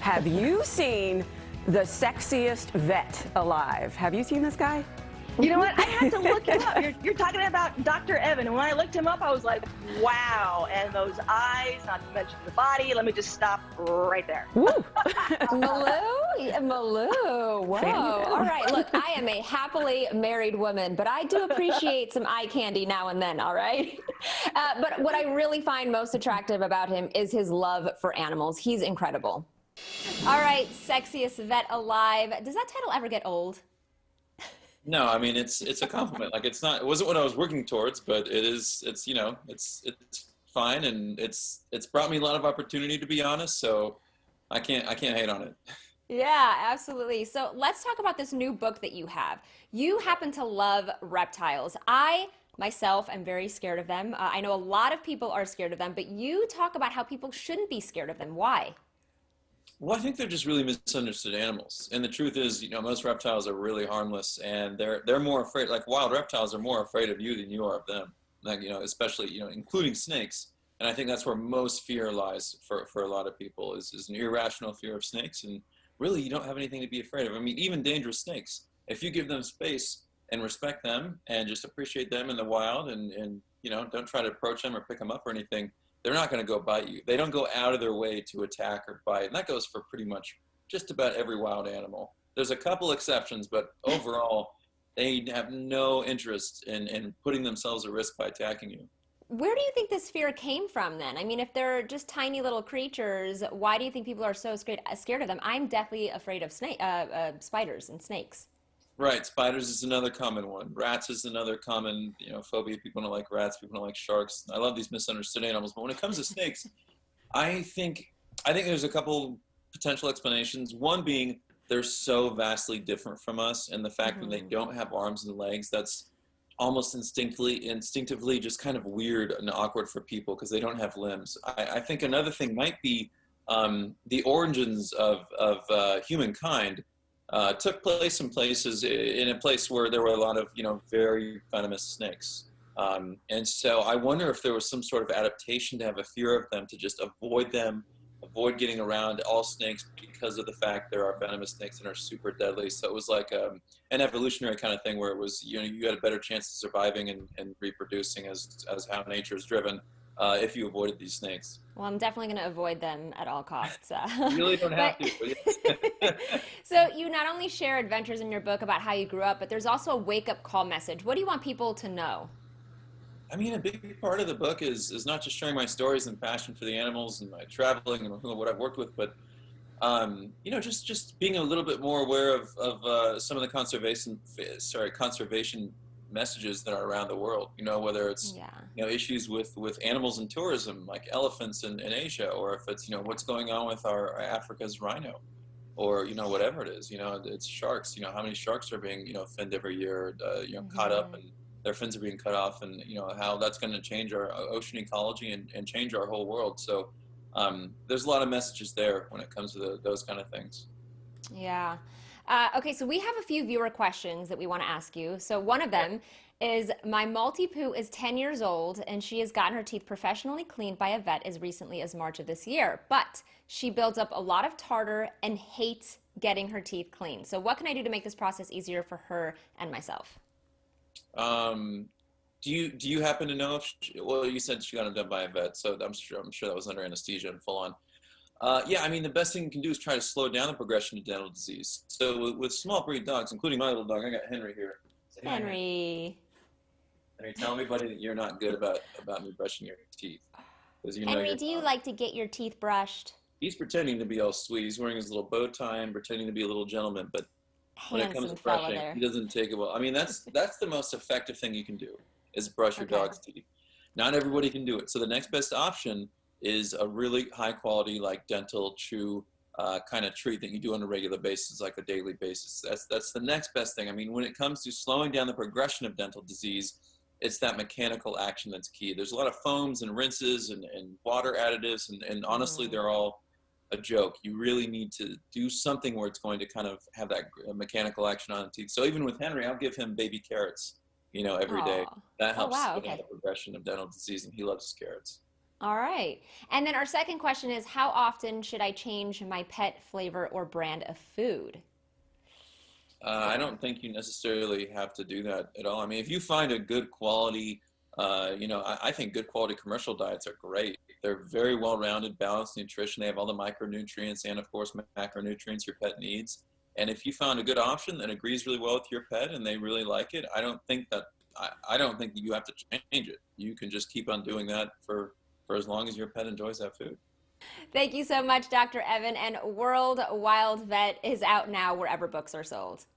Have you seen the Sexiest Vet Alive? Have you seen this guy? You know what? I had to look him up. You're talking about Dr. Evan. And when I looked him up, I was like, wow. And those eyes, not to mention the body. Let me just stop right there. Woo! Malou? Malou. Whoa. All right. Look, I am a happily married woman, but I do appreciate some eye candy now and then, all right? But what I really find most attractive about him is his love for animals. He's incredible. All right, Sexiest Vet Alive. Does that title ever get old? No, I mean it's a compliment. Like it wasn't what I was working towards, but it's fine, and it's brought me a lot of opportunity, to be honest. So I can't hate on it. Yeah, absolutely. So let's talk about this new book that you have. You happen to love reptiles. I myself am very scared of them. I know a lot of people are scared of them, but you talk about how people shouldn't be scared of them. Why? Well, I think they're just really misunderstood animals. And the truth is, most reptiles are really harmless, and they're more afraid, like wild reptiles are more afraid of you than you are of them. Like, especially, including snakes. And I think that's where most fear lies for a lot of people is an irrational fear of snakes. And really, you don't have anything to be afraid of. I mean, even dangerous snakes, if you give them space and respect them and just appreciate them in the wild and don't try to approach them or pick them up or anything, they're not going to go bite you. They don't go out of their way to attack or bite. And that goes for pretty much just about every wild animal. There's a couple exceptions, but overall, they have no interest in putting themselves at risk by attacking you. Where do you think this fear came from then? I mean, if they're just tiny little creatures, why do you think people are so scared of them? I'm deathly afraid of spiders and snakes. Right, spiders is another common one. Rats is another common, phobia. People don't like rats. People don't like sharks. I love these misunderstood animals, but when it comes to snakes, I think there's a couple potential explanations. One being they're so vastly different from us, and the fact that they don't have arms and legs, that's almost instinctively just kind of weird and awkward for people because they don't have limbs. I think another thing might be the origins of humankind. Took place in a place where there were a lot of, very venomous snakes. And so I wonder if there was some sort of adaptation to have a fear of them, to just avoid them, avoid getting around all snakes because of the fact there are venomous snakes and are super deadly. So it was like an evolutionary kind of thing where it was, you had a better chance of surviving and reproducing as how nature is driven. If you avoided these snakes. Well, I'm definitely going to avoid them at all costs. You really don't have to. But yes. So you not only share adventures in your book about how you grew up, but there's also a wake-up call message. What do you want people to know? I mean, a big part of the book is not just sharing my stories and passion for the animals and my traveling and what I've worked with, but just being a little bit more aware of some of the conservation messages that are around the world, whether it's issues with animals and tourism like elephants in Asia, or if it's what's going on with our Africa's rhino, or whatever it is, it's sharks, how many sharks are being finned every year, caught up, and their fins are being cut off, and how that's going to change our ocean ecology and change our whole world. So there's a lot of messages there when it comes to those kind of things. Yeah. Okay, so we have a few viewer questions that we want to ask you. So one of them is, my Maltipoo is 10 years old, and she has gotten her teeth professionally cleaned by a vet as recently as March of this year. But she builds up a lot of tartar and hates getting her teeth cleaned. So what can I do to make this process easier for her and myself? Do you happen to know if well, you said she got them done by a vet, so I'm sure that was under anesthesia and full on. Yeah, I mean, the best thing you can do is try to slow down the progression of dental disease. So with small breed dogs, including my little dog, I got Henry here. Henry. Henry, tell me, buddy, that you're not good about me brushing your teeth. Henry, do you like to get your teeth brushed? He's pretending to be all sweet. He's wearing his little bow tie and pretending to be a little gentleman, but when it comes to brushing, he doesn't take it well. I mean, that's the most effective thing you can do, is brush your dog's teeth. Not everybody can do it. So the next best option is a really high quality, like dental chew kind of treat that you do on a regular basis, like a daily basis. That's the next best thing. I mean, when it comes to slowing down the progression of dental disease, it's that mechanical action that's key. There's a lot of foams and rinses and water additives, and honestly, they're all a joke. You really need to do something where it's going to kind of have that mechanical action on the teeth. So even with Henry, I'll give him baby carrots, every day. That helps with the progression of dental disease, and he loves his carrots. All right. And then our second question is, how often should I change my pet flavor or brand of food? I don't think you necessarily have to do that at all. I mean, if you find a good quality, I think good quality commercial diets are great. They're very well-rounded, balanced nutrition. They have all the micronutrients and, of course, macronutrients your pet needs. And if you found a good option that agrees really well with your pet and they really like it, I don't think that you have to change it. You can just keep on doing that for as long as your pet enjoys that food. Thank you so much, Dr. Evan. And World Wild Vet is out now wherever books are sold.